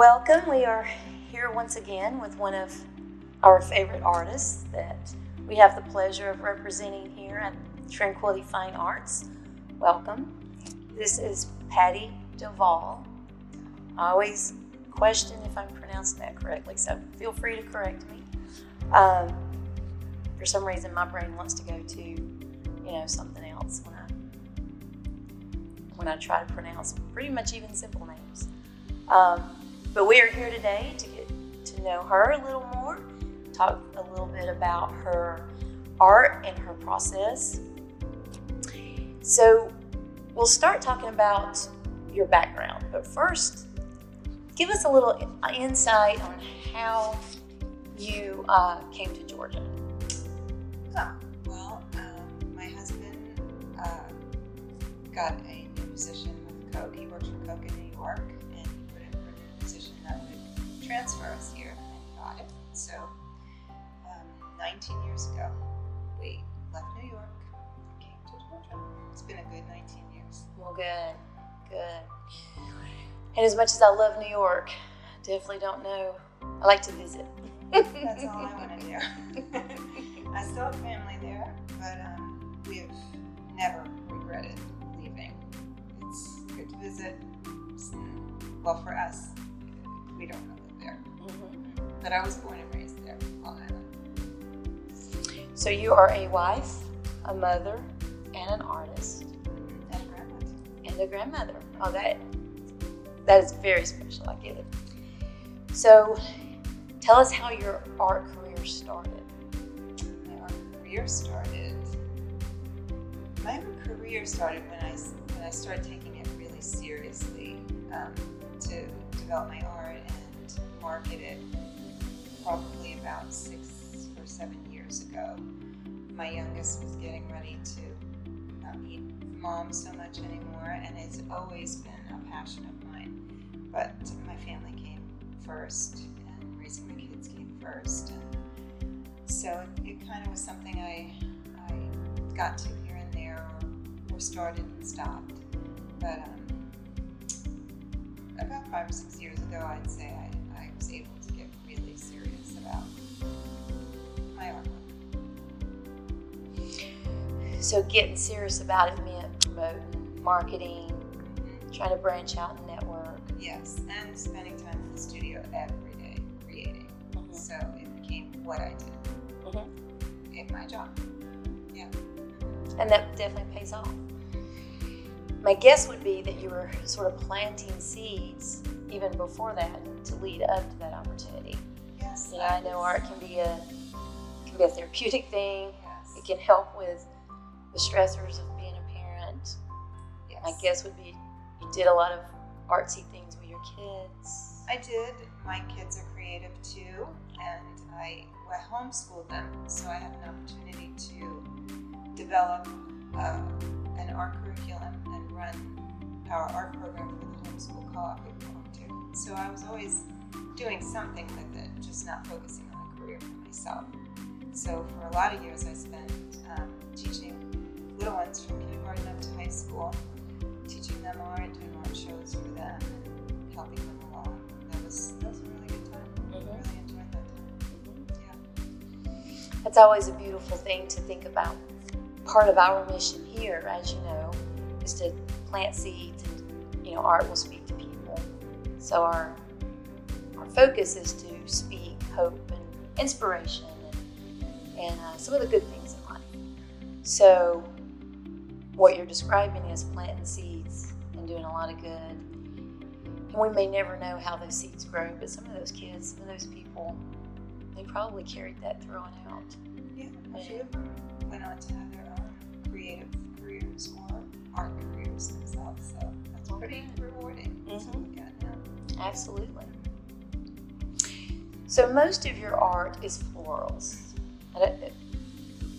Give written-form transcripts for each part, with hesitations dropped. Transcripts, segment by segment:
Welcome. We are here once again with one of our favorite artists that we have the pleasure of representing here at Tranquility Fine Arts. Welcome. This is Patty DelValle. I always question if I'm pronouncing that correctly, so feel free to correct me. For some reason, my brain wants to go to, something else when I try to pronounce pretty much even simple names. But we are here today to get to know her a little more, talk a little bit about her art and her process. So we'll start talking about your background, but first, give us a little insight on how you came to Georgia. My husband got a new position with Coke. He worked for Coke in New York, and he put in for a new position that would transfer us here, and he got it. So 19 years ago, we left New York and came to Georgia. It's been a good 19 years. Well, good. And as much as I love New York, I definitely don't know. I like to visit. That's all I want to do. I still have family there, but we have never regretted leaving. It's good to visit. Well, for us, we don't live there. Mm-hmm. But I was born and raised there, Long Island. So you are a wife, a mother, and an artist. And a grandmother. And a grandmother. Oh, that is very special. I get it. So tell us how your art career started. My career started when I started taking it really seriously to develop my art and market it. Probably about 6 or 7 years ago. My youngest was getting ready to not need mom so much anymore, and it's always been a passion of mine. But my family came first, and raising my kids came first. And so it kind of was something I got to here and there, or started and stopped. But about 5 or 6 years ago, I'd say I was able to get really serious about my artwork. So getting serious about it meant promoting, marketing, trying to branch out and network. Yes, and spending time in the studio every day creating. Mm-hmm. So it became what I did. Mm-hmm. In my job. Yeah. And that definitely pays off. My guess would be that you were sort of planting seeds even before that to lead up to that opportunity. Yes. I know art can be a therapeutic thing. Yes. It can help with the stressors of being a parent. Yes. My guess would be you did a lot of artsy things with your kids. I did. My kids are creative too, and I homeschooled them, so I had an opportunity to develop an art curriculum and run our art program for the homeschool co-op we belong to. So I was always doing something with it, just not focusing on a career for myself. So for a lot of years I spent teaching little ones from kindergarten up to high school, teaching them art, doing art shows for them, and helping them along. That was a really good time. Mm-hmm. I really enjoyed that time. Mm-hmm. Yeah. That's always a beautiful thing to think about. Part of our mission here, as you know, is to plant seeds, and art will speak to people. So our focus is to speak hope and inspiration and some of the good things in life. So what you're describing is planting seeds and doing a lot of good. And we may never know how those seeds grow, but some of those kids, some of those people, they probably carried that through on out. Yeah, a few of them went on to have their own creative careers or art careers themselves, so that's pretty rewarding to look at now. Absolutely. So most of your art is florals.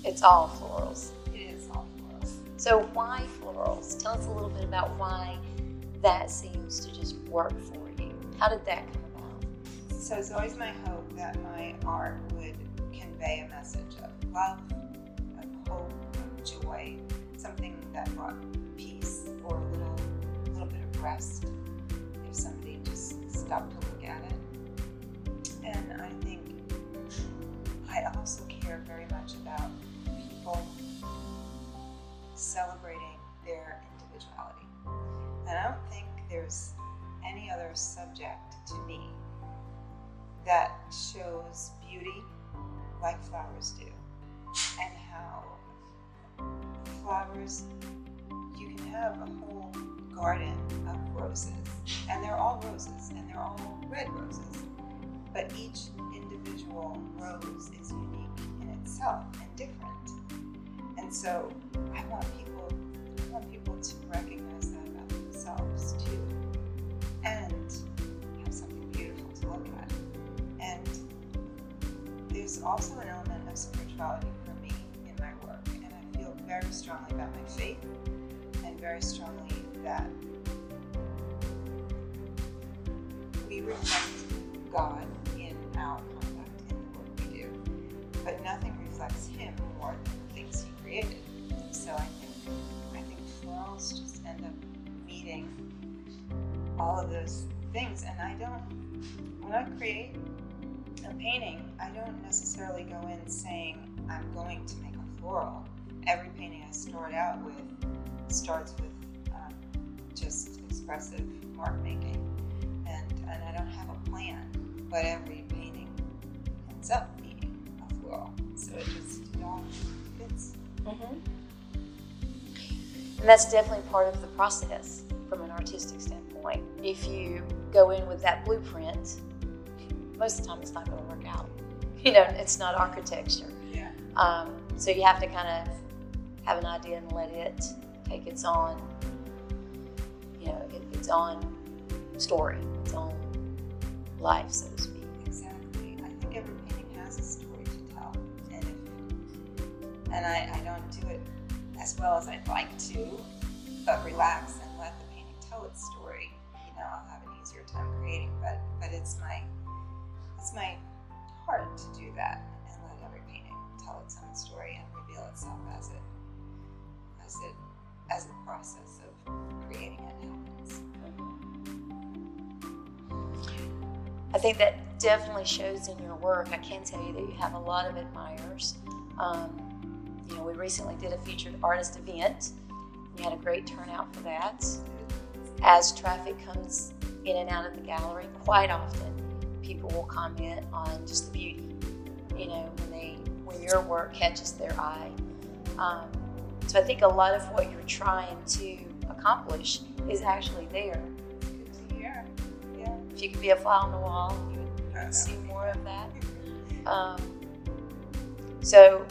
It's all florals. It is all florals. So why florals? Tell us a little bit about why that seems to just work for you. How did that come about? So it's always my hope that my art would convey a message of love, of hope, of joy, something that brought peace or a little bit of rest. If somebody just stop to look at it. And I think I also care very much about people celebrating their individuality. And I don't think there's any other subject to me that shows beauty like flowers do, and how flowers, you can have a whole garden of roses, and they're all roses, and they're all red roses, but each individual rose is unique in itself and different. And so I want people to recognize that about themselves too, and have something beautiful to look at. And there's also an element of spirituality for me in my work, and I feel very strongly about my faith, and very strongly that we reflect God in our conduct in the work we do, but nothing reflects Him more than the things He created. So I think florals just end up meeting all of those things. And when I create a painting, I don't necessarily go in saying I'm going to make a floral. Every painting I starts with just expressive mark making, and I don't have a plan, but every painting ends up being a floral. So it all fits. Mm-hmm. And that's definitely part of the process from an artistic standpoint. If you go in with that blueprint, most of the time it's not going to work out. It's not architecture. Yeah. So you have to kind of have an idea and let it take its own, its own story, its own life, so to speak. Exactly. I think every painting has a story to tell, and I don't do it as well as I'd like to, but relax and let the painting tell its story. I'll have an easier time creating, but it's my heart to do that and let every painting tell its own story and reveal itself as the process of creating it happens. I think that definitely shows in your work. I can tell you that you have a lot of admirers. We recently did a featured artist event. We had a great turnout for that. As traffic comes in and out of the gallery, quite often people will comment on just the beauty, when your work catches their eye. So I think a lot of what you're trying to accomplish is actually there. Good to hear. Yeah. If you could be a fly on the wall, you would see more of that. So,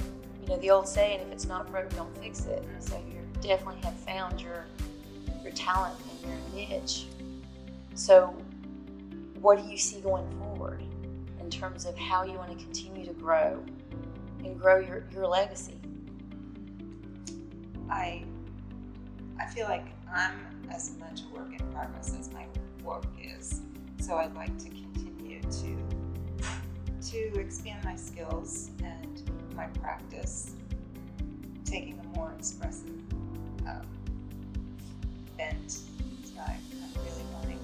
the old saying, if it's not broke, don't fix it. So you definitely have found your talent and your niche. So what do you see going forward in terms of how you want to continue to grow and grow your legacy? I feel like I'm as much a work in progress as my work is. So I'd like to continue to expand my skills and my practice, taking a more expressive bent. I'm really wanting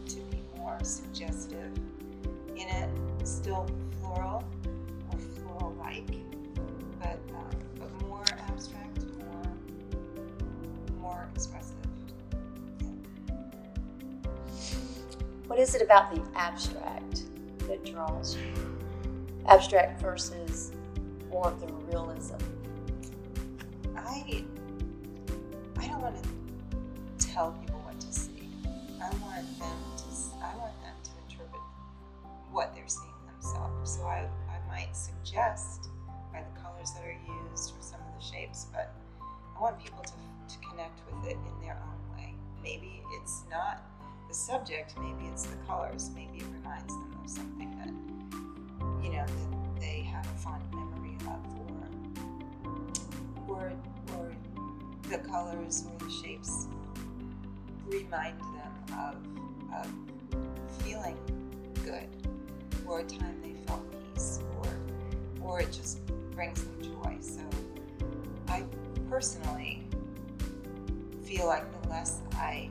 to be more suggestive in it, still floral or floral-like, but more abstract, more expressive. Yeah. What is it about the abstract that draws you? Abstract versus more of the realism. I don't want to tell people what to see. I want them to interpret what they're seeing themselves. So I might suggest by the colors that are used or some of the shapes, but I want people to connect with it in their own way. Maybe it's not the subject, maybe it's the colors, maybe it reminds them of something that that they have a fond memory of, or the colors or the shapes remind them of feeling good, or a time they felt peace, or it just brings them joy. So I personally feel like the less I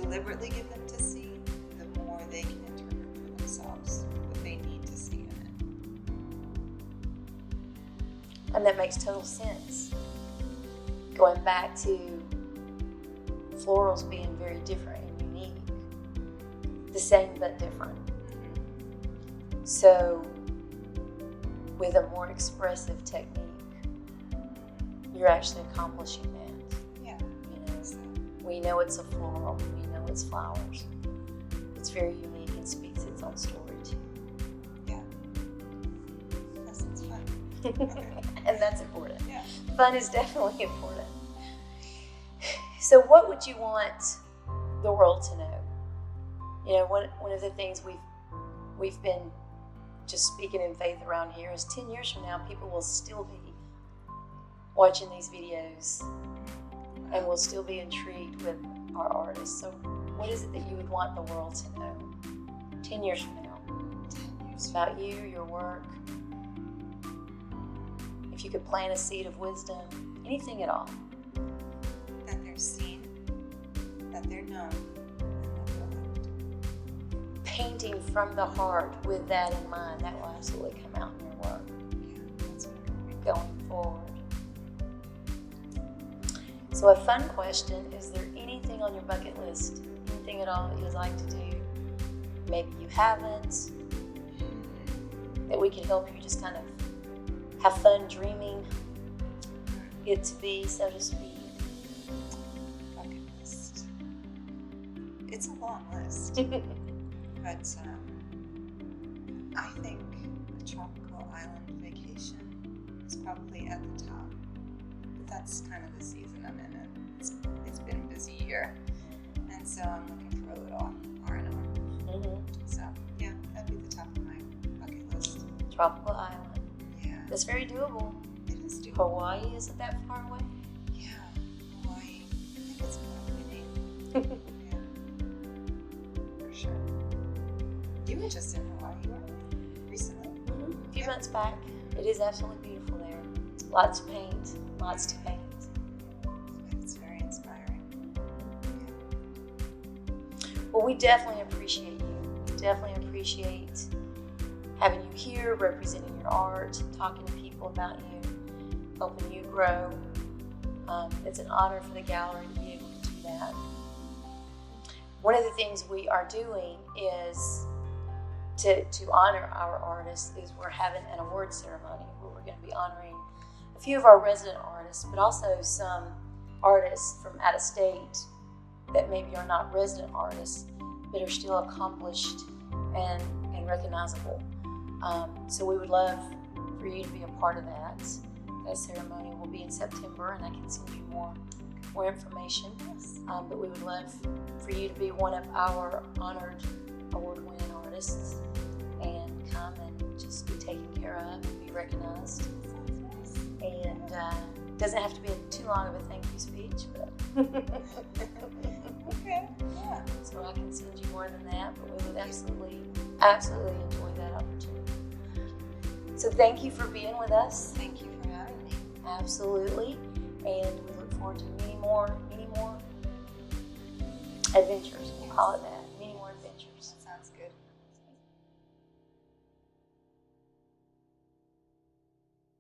deliberately give them to see, the more they can interpret for themselves what they need to see in it. And that makes total sense. Going back to florals being very different and unique, the same but different. So, with a more expressive technique, you're actually accomplishing that. Yeah. So we know it's a floral, we know it's flowers. It's very unique and speaks its own story too. Yeah. Yes, it's fun. And that's important. Yeah. Fun is definitely important. So what would you want the world to know? One of the things we've been just speaking in faith around here is 10 years from now, people will still be watching these videos and will still be intrigued with our artists. So what is it that you would want the world to know 10 years from now? 10 years About you, your work. If you could plant a seed of wisdom, anything at all. that they're seen, that they're known, and that they're loved. Painting from the heart with that in mind, that will absolutely come out in your work Yeah, that's what I'm going forward. So a fun question, is there anything on your bucket list, anything at all that you'd like to do? Maybe you haven't, that we can help you just kind of have fun dreaming it to be, so to speak. bucket list. It's a long list, but I think a tropical island vacation is probably at the top. But that's kind of the season I'm in, and it's been a busy year, and so I'm looking for a little R&R. So yeah, that'd be the top of my bucket list. Tropical island. Yeah, That's very doable. it is doable. Hawaii isn't that far away. Yeah, Hawaii. I think it's more winning. Yeah, for sure. You were just in Hawaii, weren't you? Recently? A few months back. It is absolutely beautiful there. Lots to paint. Lots to paint. It's very inspiring. Well, we definitely appreciate you. We definitely appreciate having you here, representing your art, talking to people about you, helping you grow. It's an honor for the gallery to be able to do that. One of the things we are doing is to honor our artists is we're having an award ceremony where we're going to be honoring a few of our resident artists, but also some artists from out of state that maybe are not resident artists, but are still accomplished and recognizable. So we would love for you to be a part of that. That ceremony will be in September, and I can send you more information. But we would love for you to be one of our honored award-winning artists and come and just be taken care of and be recognized. And it doesn't have to be too long of a thank you speech, but Okay, yeah. so I can send you more than that, but we would absolutely enjoy that opportunity. So thank you for being with us. Thank you for having me. Absolutely. And we look forward to many more adventures. We'll call it that.